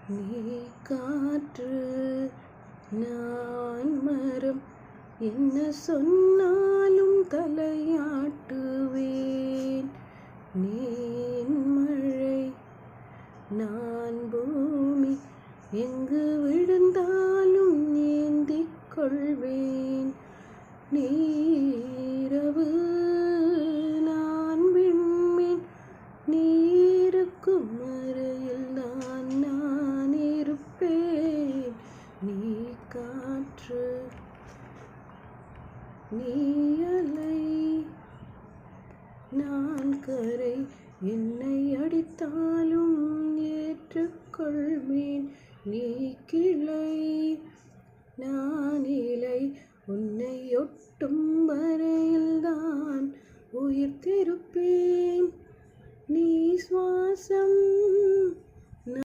நீ காற்று நான் மரம், என்ன சொன்னாலும் தலையாட்டுவேன். நீ மழை நான் பூமி, எங்கு விழுந்தாலும் ஏந்திக் கொள்வேன். நீரவு நான் விண்மீன், நீருக்கும் அறையில் நான் இருப்பேன். நீ காற்று நீ அலை நான் கரை, என்னை அடித்தாலும் ஏற்றுக்கொள்வேன். நீ கிளை நான் இலை, உன்னை ஒட்டும் வரையில்தான் உயிர்த்திருப்பேன். நீ சுவாசம்